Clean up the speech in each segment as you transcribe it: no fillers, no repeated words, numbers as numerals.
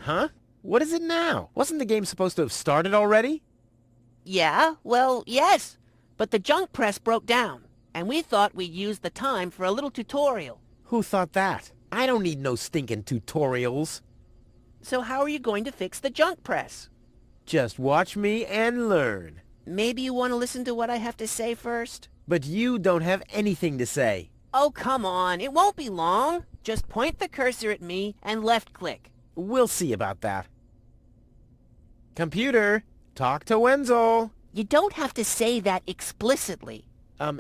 Huh? What is it now? Wasn't the game supposed to have started already? Yeah, well, yes. But the junk press broke down, and we thought we'd use the time for a little tutorial. Who thought that? I don't need no stinking tutorials. So how are you going to fix the junk press? Just watch me and learn. Maybe you want to listen to what I have to say first? But you don't have anything to say. Oh, come on. It won't be long. Just point the cursor at me and left-click. We'll see about that. Computer, talk to Wenzel. You don't have to say that explicitly.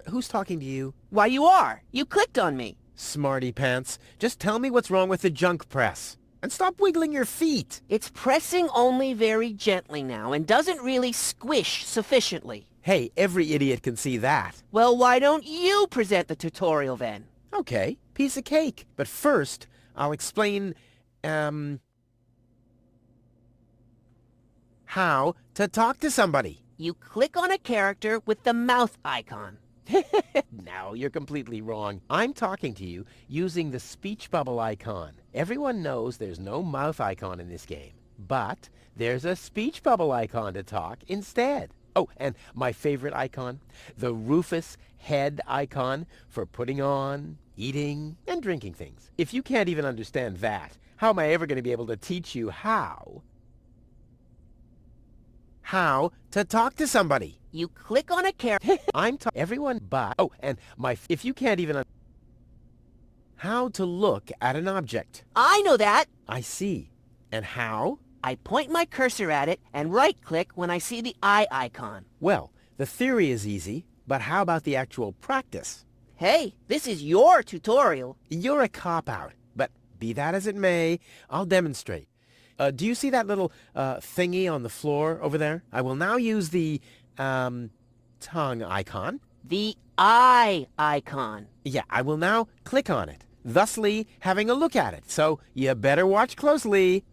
Who's talking to you? Why, you are. You clicked on me. Smarty pants. Just tell me what's wrong with the junk press. And stop wiggling your feet. It's pressing only very gently now and doesn't really squish sufficiently. Hey, every idiot can see that. Well, why don't you present the tutorial then? Okay, piece of cake. But first, I'll explain, how to talk to somebody. You click on a character with the mouth icon. No, you're completely wrong. I'm talking to you using the speech bubble icon. Everyone knows there's no mouth icon in this game, but there's a speech bubble icon to talk instead. Oh, and my favorite icon, the Rufus head icon for putting on, eating, and drinking things. If you can't even understand that, how am I ever going to be able to teach you how to talk to somebody? You click on a character. Everyone but... Oh, and if you can't even... How to look at an object. I know that. I see. And how? I point my cursor at it and right-click when I see the eye icon. Well, the theory is easy, but how about the actual practice? Hey, this is your tutorial. You're a cop-out, but be that as it may, I'll demonstrate. Do you see that little thingy on the floor over there? I will now use the tongue icon. The eye icon. Yeah, I will now click on it, thusly having a look at it. So you better watch closely.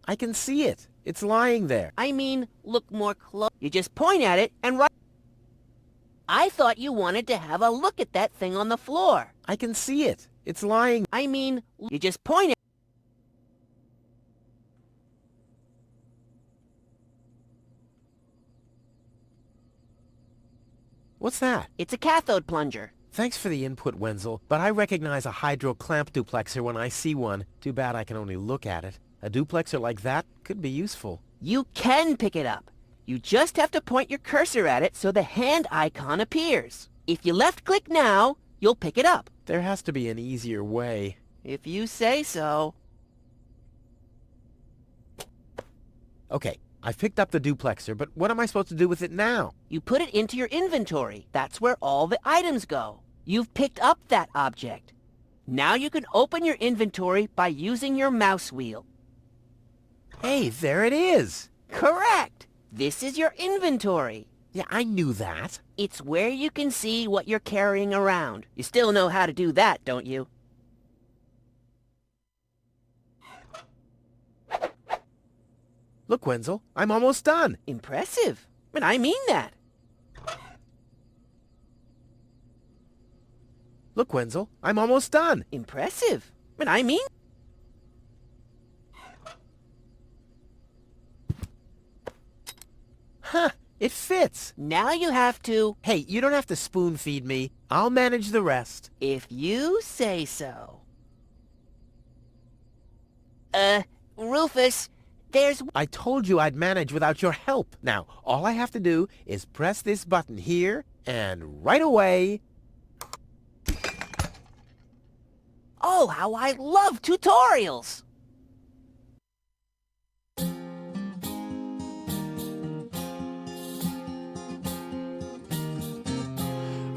I can see it. It's lying there. I mean, look more close. You just point at it and right... I thought you wanted to have a look at that thing on the floor. I can see it. It's lying. I mean, you just point at... What's that? It's a cathode plunger. Thanks for the input, Wenzel, but I recognize a hydro clamp duplexer when I see one. Too bad I can only look at it. A duplexer like that could be useful. You can pick it up. You just have to point your cursor at it so the hand icon appears. If you left-click now, you'll pick it up. There has to be an easier way. If you say so. Okay, I've picked up the duplexer, but what am I supposed to do with it now? You put it into your inventory. That's where all the items go. You've picked up that object. Now you can open your inventory by using your mouse wheel. Hey, there it is! Correct! This is your inventory. Yeah, I knew that. It's where you can see what you're carrying around. You still know how to do that, don't you? Look, Wenzel, I'm almost done. Impressive. But I mean that. Look, Wenzel, I'm almost done. Impressive. But I mean... Huh, it fits. Now you have to... Hey, you don't have to spoon feed me. I'll manage the rest. If you say so. Rufus, there's... I told you I'd manage without your help. Now, all I have to do is press this button here, and right away... Oh, how I love tutorials!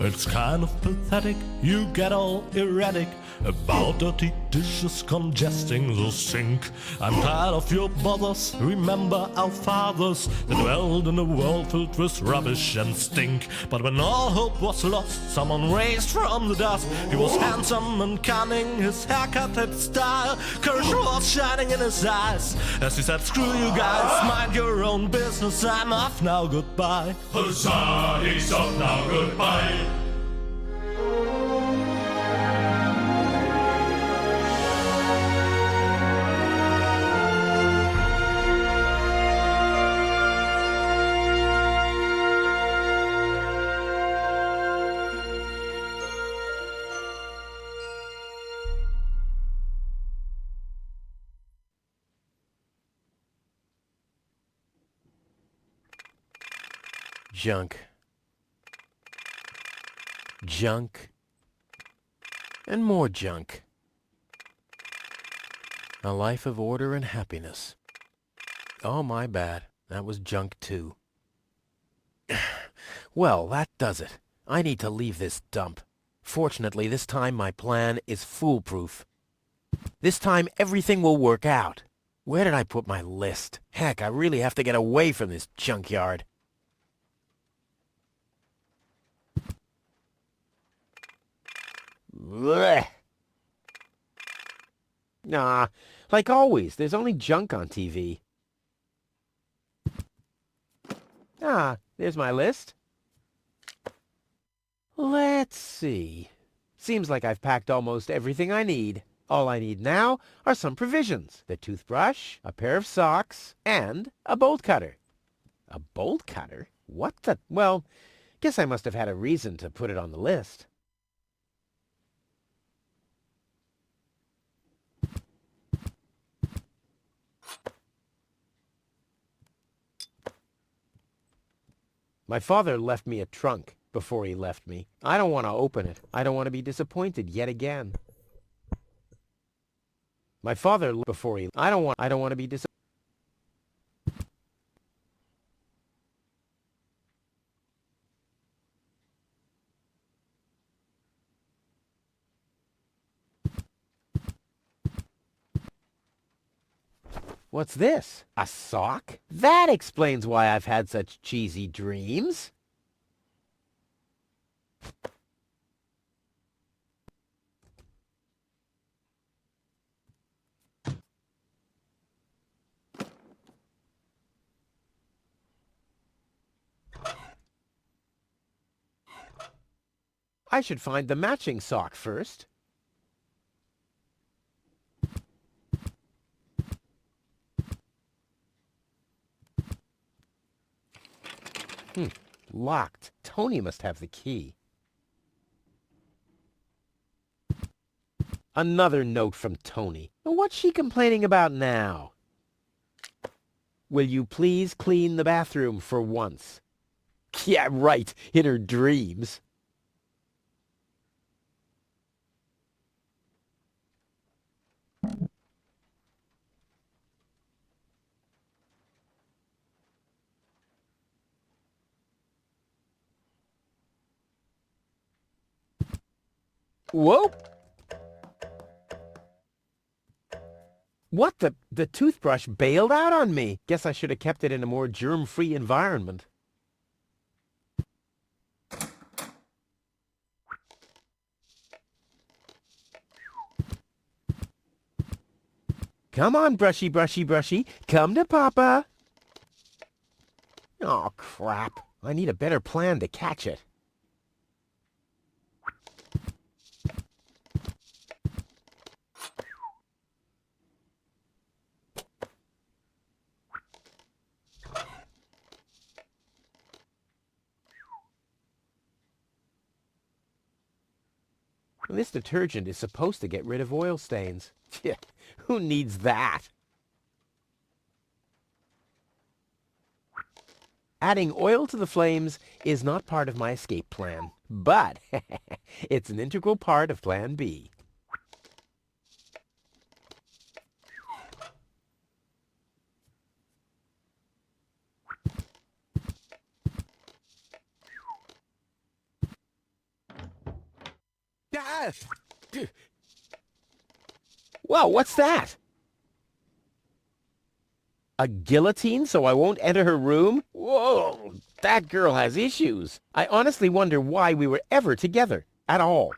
It's kind of pathetic, you get all erratic about dirty dishes congesting the sink. I'm tired of your bothers, remember our fathers that dwelled in a world filled with rubbish and stink. But when all hope was lost, someone raised from the dust. He was handsome and cunning, his haircut had style, courage was shining in his eyes as he said, screw you guys, mind your own business, I'm off now, goodbye. Huzzah, he's off now, goodbye. Junk. Junk. And more junk. A life of order and happiness. Oh, my bad. That was junk too. Well, that does it. I need to leave this dump. Fortunately, this time my plan is foolproof. This time everything will work out. Where did I put my list? Heck, I really have to get away from this junkyard. Blech. Nah, like always, there's only junk on TV. Ah, there's my list. Let's see. Seems like I've packed almost everything I need. All I need now are some provisions. The toothbrush, a pair of socks, and a bolt cutter. A bolt cutter? What the... Well, guess I must have had a reason to put it on the list. My father left me a trunk before he left me. I don't want to open it. I don't want to be disappointed yet again. My father before he... I don't want to be disappointed. What's this? A sock? That explains why I've had such cheesy dreams. I should find the matching sock first. Locked. Tony must have the key. Another note from Tony. What's she complaining about now? Will you please clean the bathroom for once? Yeah, right, in her dreams. Whoa! What the toothbrush bailed out on me. Guess I should have kept it in a more germ-free environment. Come on, brushy, brushy, brushy. Come to Papa. Oh, crap. I need a better plan to catch it. This detergent is supposed to get rid of oil stains. Who needs that? Adding oil to the flames is not part of my escape plan, but it's an integral part of Plan B. Ah! Well, what's that? A guillotine so I won't enter her room? Whoa, that girl has issues. I honestly wonder why we were ever together at all.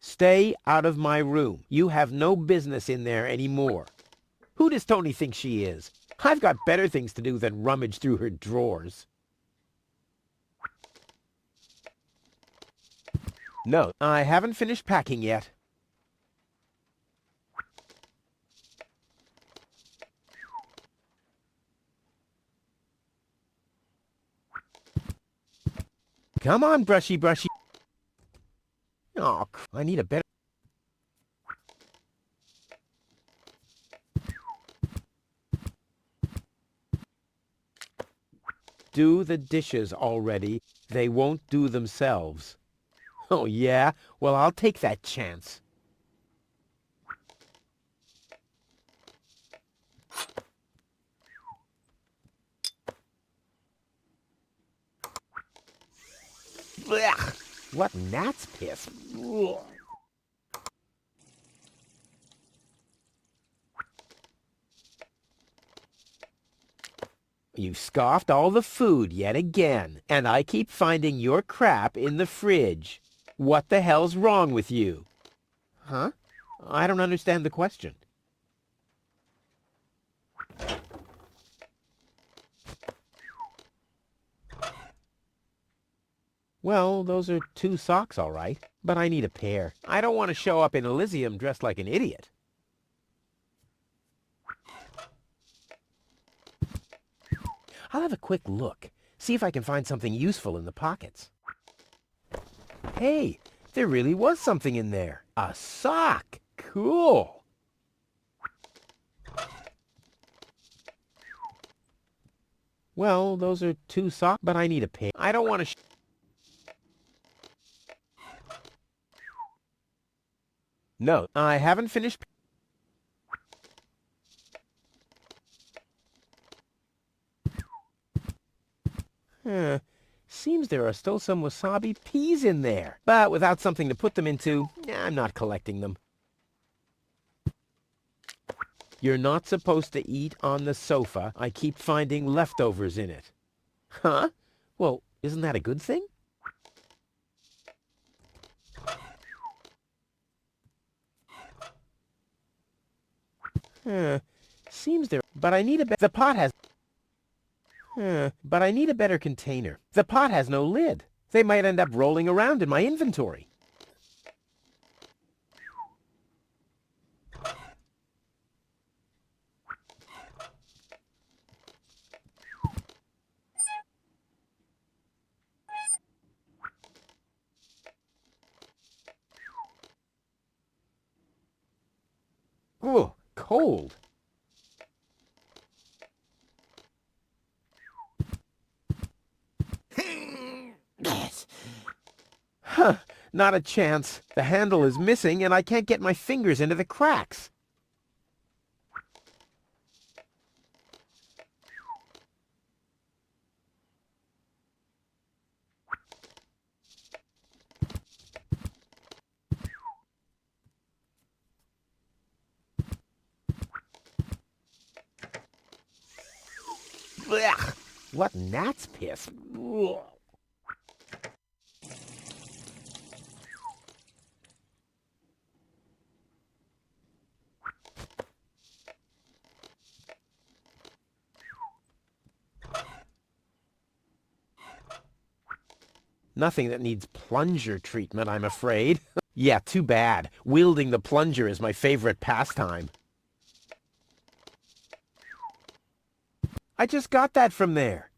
Stay out of my room. You have no business in there anymore. Who does Tony think she is? I've got better things to do than rummage through her drawers. No, I haven't finished packing yet. Come on, brushy, brushy. Oh, I need a better... Do the dishes already. They won't do themselves. Oh, yeah? Well, I'll take that chance. Blech! What gnat's piss. Ugh. You scoffed all the food yet again, and I keep finding your crap in the fridge. What the hell's wrong with you? Huh? I don't understand the question. Well, those are 2 socks, all right. But I need a pair. I don't want to show up in Elysium dressed like an idiot. I'll have a quick look. See if I can find something useful in the pockets. Hey, there really was something in there. A sock. Cool. Well, those are 2 socks, but I need a pair. I don't want to... No, I haven't finished... Seems there are still some wasabi peas in there. But without something to put them into, I'm not collecting them. You're not supposed to eat on the sofa. I keep finding leftovers in it. Huh? Well, isn't that a good thing? Seems there... But I need a... The pot has... But I need a better container. The pot has no lid. They might end up rolling around in my inventory. Ooh, cold. Huh, not a chance. The handle is missing and I can't get my fingers into the cracks. Blech! What gnat's piss. Ugh. Nothing that needs plunger treatment, I'm afraid. Yeah, too bad. Wielding the plunger is my favorite pastime. I just got that from there.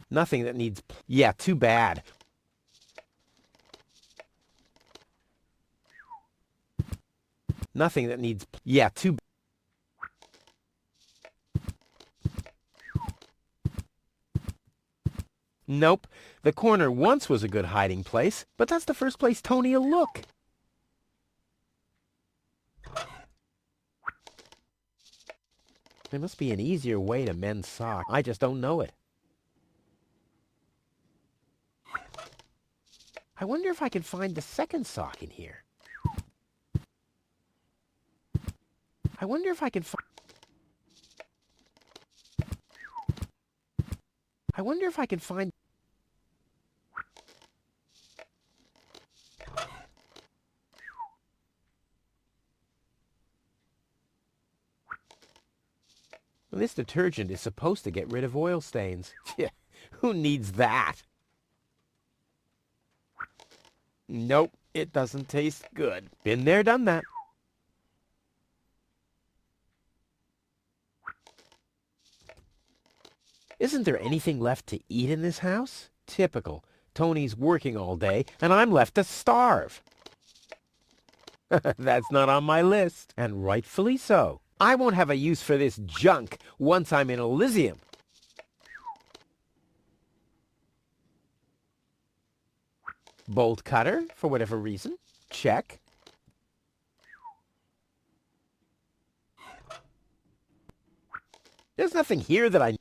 Nothing that needs... Yeah, too bad. Nothing that needs... Yeah, too... Nope. The corner once was a good hiding place, but that's the first place Tony'll look. There must be an easier way to mend socks. I just don't know it. I wonder if I can find the second sock in here. I wonder if I can find... I wonder if I can find... Well, this detergent is supposed to get rid of oil stains. Yeah, who needs that? Nope, it doesn't taste good. Been there, done that. Isn't there anything left to eat in this house? Typical. Tony's working all day, and I'm left to starve. That's not on my list, and rightfully so. I won't have a use for this junk once I'm in Elysium. Bolt cutter, for whatever reason. Check. There's nothing here that I...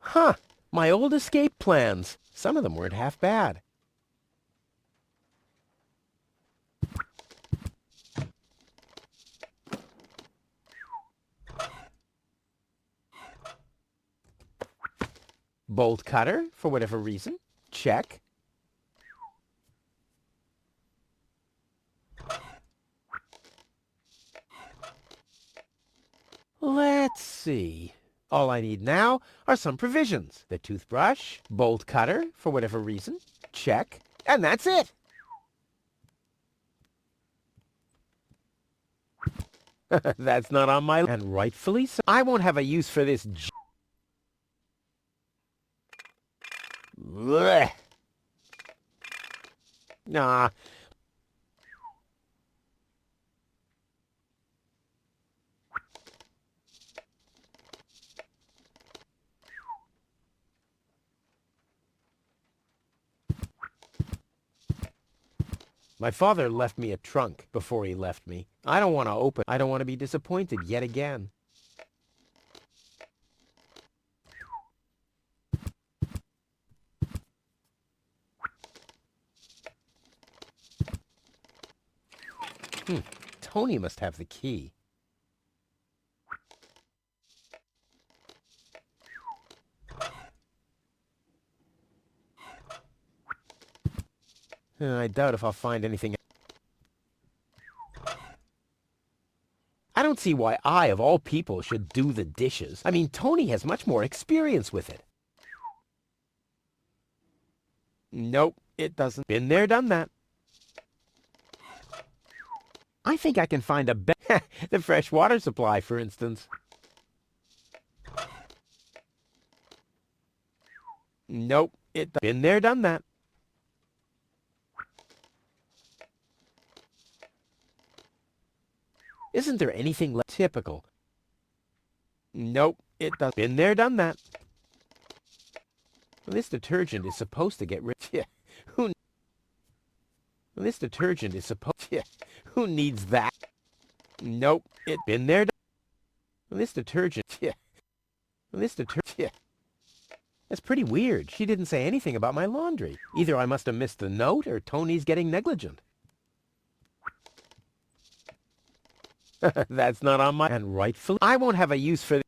Huh, my old escape plans. Some of them weren't half bad. Bolt cutter, for whatever reason. Check. Let's see. All I need now are some provisions. The toothbrush, bolt cutter, for whatever reason. Check. And that's it. That's not on my... And rightfully so. I won't have a use for this Blech. Nah. My father left me a trunk before he left me. I don't want to open. I don't want to be disappointed yet again. Tony must have the key. I doubt if I'll find anything. I don't see why I, of all people, should do the dishes. I mean, Tony has much more experience with it. Nope, it doesn't. Been there, done that. I think I can find a the fresh water supply, for instance. Nope, it been there, done that. Isn't there anything left? Typical. Nope, it does. Been there, done that. Well, this detergent is supposed to get rid... Yeah, who... Well, this detergent is supposed... Yeah, who needs that? Nope, it been there, done... Well, this detergent... Yeah. Well, this detergent... Yeah. That's pretty weird. She didn't say anything about my laundry. Either I must have missed the note, or Tony's getting negligent. That's not on my... And rightfully... I won't have a use for...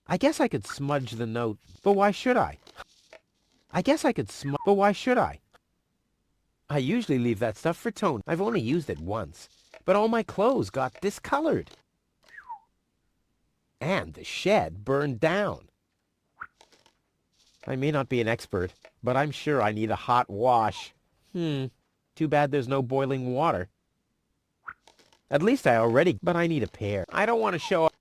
I guess I could smudge the note, but why should I? I guess I could smudge... But why should I? I usually leave that stuff for Tony. I've only used it once, but all my clothes got discolored. And the shed burned down. I may not be an expert, but I'm sure I need a hot wash. Too bad there's no boiling water. At least I already... But I need a pair. I don't want to show up...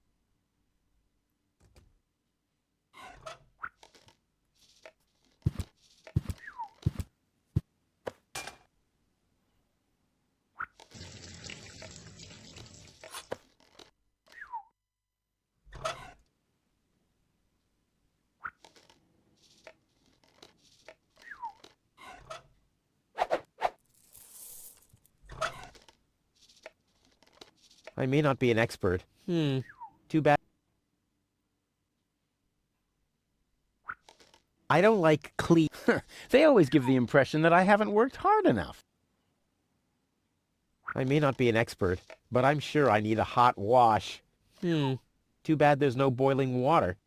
I may not be an expert. Too bad. I don't like clean. They always give the impression that I haven't worked hard enough. I may not be an expert, but I'm sure I need a hot wash. Too bad there's no boiling water.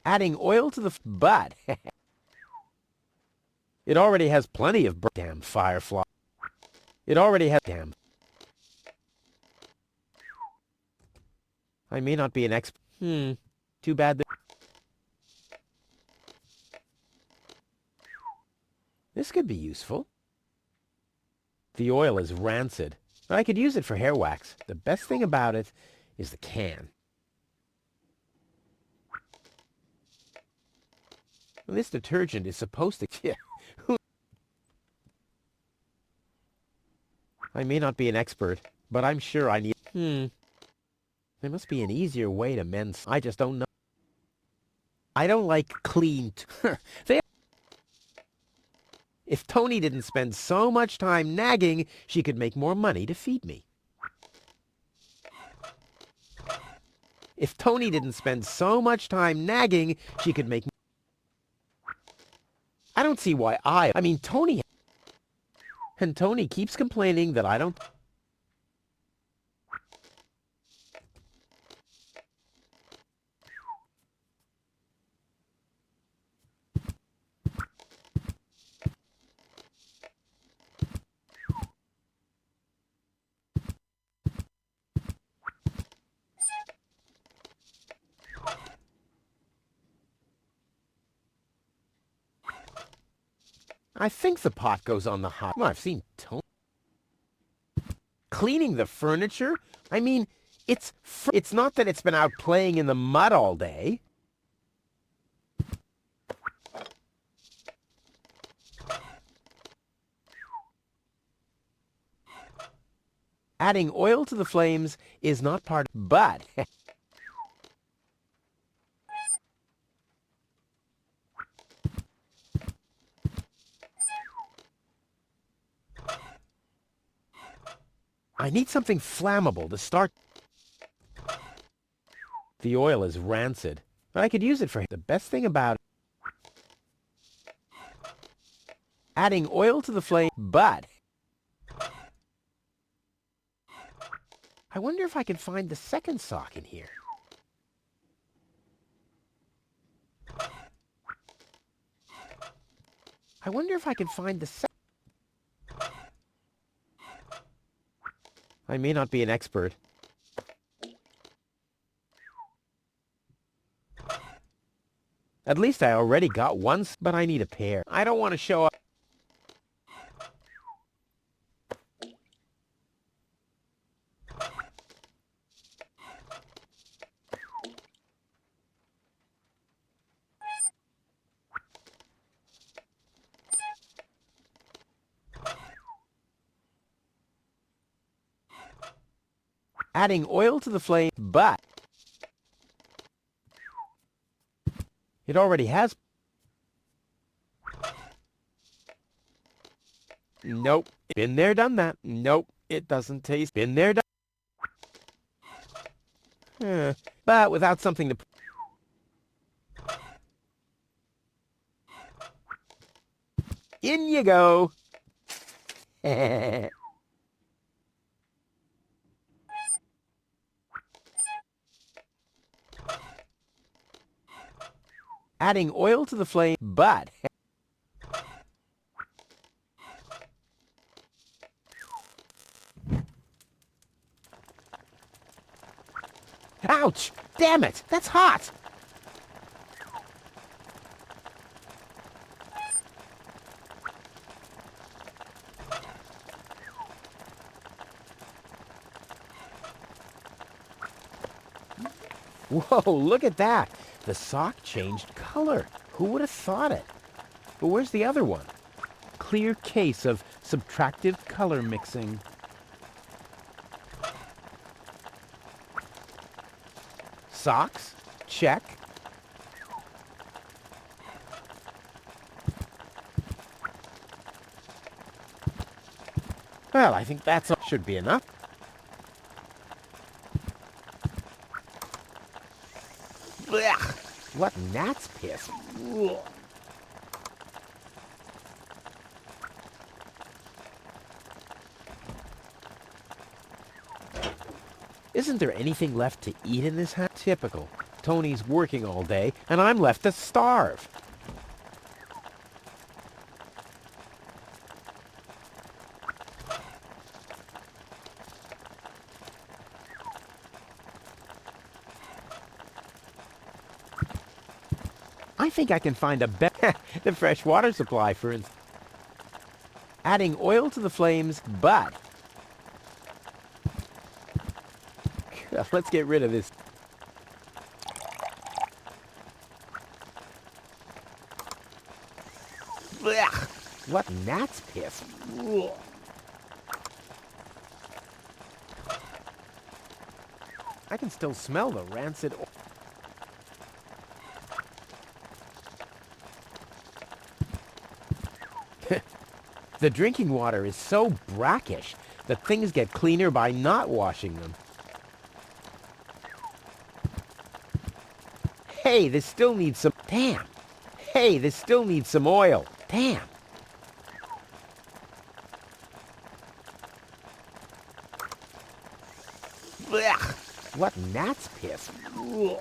Adding oil to the but it already has plenty of damn firefly. It already has damn. I may not be an expert. Too bad. This could be useful. The oil is rancid. I could use it for hair wax. The best thing about it is the can. This detergent is supposed to... I may not be an expert, but I'm sure I need... There must be an easier way to mend... I just don't know. I don't like clean... If Tony didn't spend so much time nagging, she could make more money to feed me. If Tony didn't spend so much time nagging, she could make... I don't see why I mean, Tony... And Tony keeps complaining that I don't... I think the pot goes on the hot... Well, I've seen Tony... Cleaning the furniture? I mean, it's not that it's been out playing in the mud all day. Adding oil to the flames is not part... But... I need something flammable to start... The oil is rancid. I could use it for... The best thing about it... Adding oil to the flame, but... I wonder if I can find the second sock in here. I wonder if I can find the second... I may not be an expert. At least I already got one, but I need a pair. I don't want to show up. Adding oil to the flame, but... It already has... Nope. Been there, done that. Nope. It doesn't taste... Been there, done... But without something to... In you go. Adding oil to the flame, but... Ouch! Damn it! That's hot! Whoa, look at that! The sock changed color. Who would have thought it? But where's the other one? Clear case of subtractive color mixing. Socks? Check. Well, I think that's all. Should be enough. Blech. What gnat's piss? Ugh. Isn't there anything left to eat in this house? Typical. Tony's working all day, and I'm left to starve. I think I can find a better the fresh water supply, for instance. Adding oil to the flames, but let's get rid of this. Blech. What gnat's piss? Ugh. I can still smell the rancid oil. The drinking water is so brackish that things get cleaner by not washing them. Hey, this still needs some... Damn. Hey, this still needs some oil. Damn. Blech. What gnat's piss? Ugh.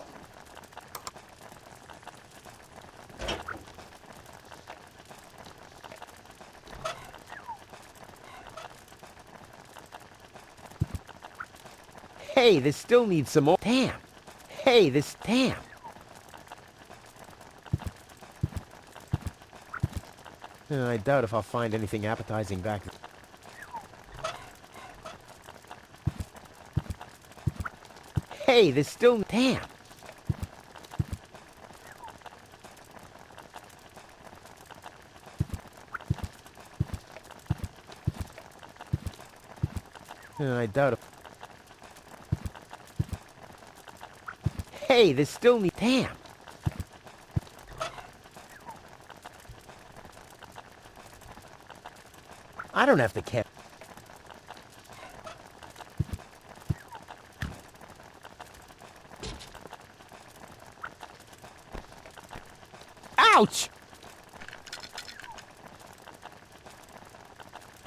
Hey, this still needs some more. Damn. Hey, this... Damn. I doubt if I'll find anything appetizing back there. Hey, this still... Damn. I doubt if... Hey, this still needs... Damn. I don't have to care. Ouch!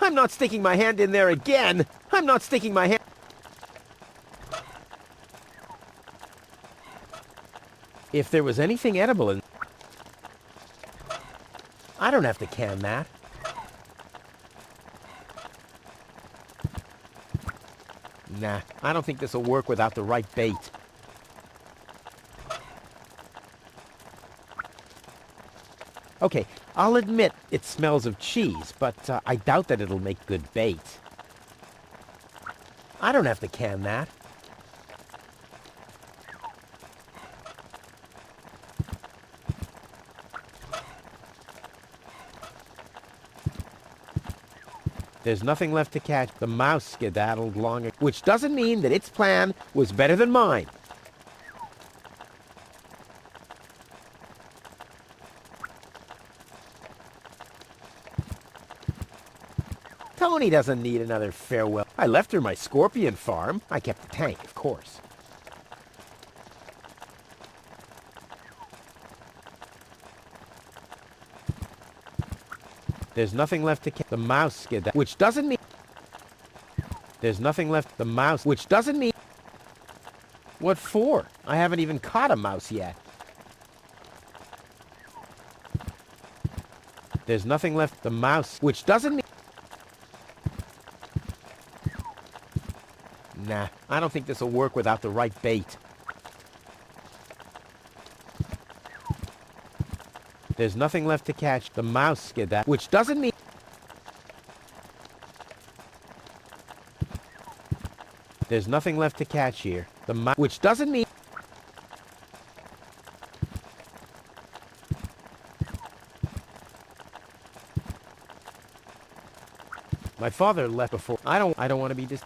I'm not sticking my hand in there again. I'm not sticking my hand... If there was anything edible in... I don't have to can that. Nah, I don't think this will work without the right bait. Okay, I'll admit it smells of cheese, but I doubt that it'll make good bait. I don't have to can that. There's nothing left to catch. The mouse skedaddled long, which doesn't mean that its plan was better than mine. Tony doesn't need another farewell. I left her my scorpion farm. I kept the tank, of course. There's nothing left to catch. The mouse skedaddled, which doesn't mean... There's nothing left. The mouse, which doesn't mean... What for? I haven't even caught a mouse yet. There's nothing left. The mouse, which doesn't mean... Nah, I don't think this will work without the right bait. There's nothing left to catch. The mouse skedaddled, which doesn't mean... There's nothing left to catch here. The mouse, which doesn't mean... My father left before. I don't want to be dis...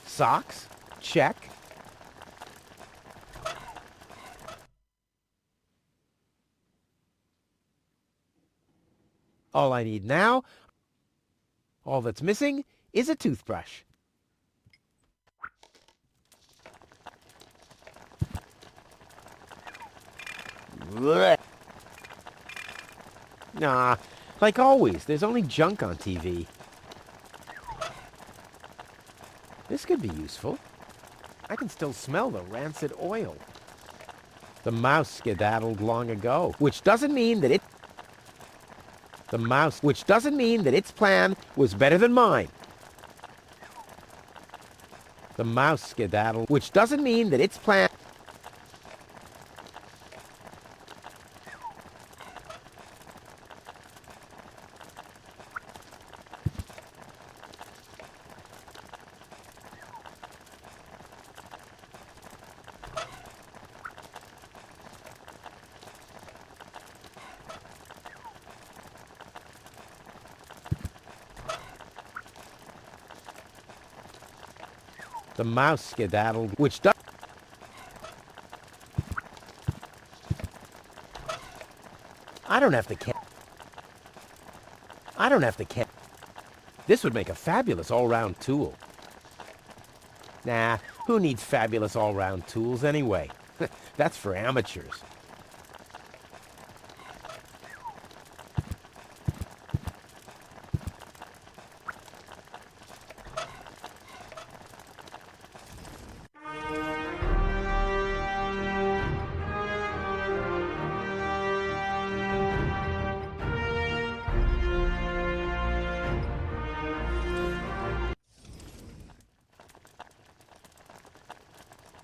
Socks? Check. All I need now, all that's missing, is a toothbrush. Nah, like always, there's only junk on TV. This could be useful. I can still smell the rancid oil. The mouse skedaddled long ago, which doesn't mean that its plan was better than mine. The mouse skedaddled, which doesn't mean that its plan... The mouse skedaddled, which does... I don't have to This would make a fabulous all-round tool. Nah, who needs fabulous all-round tools anyway? That's for amateurs.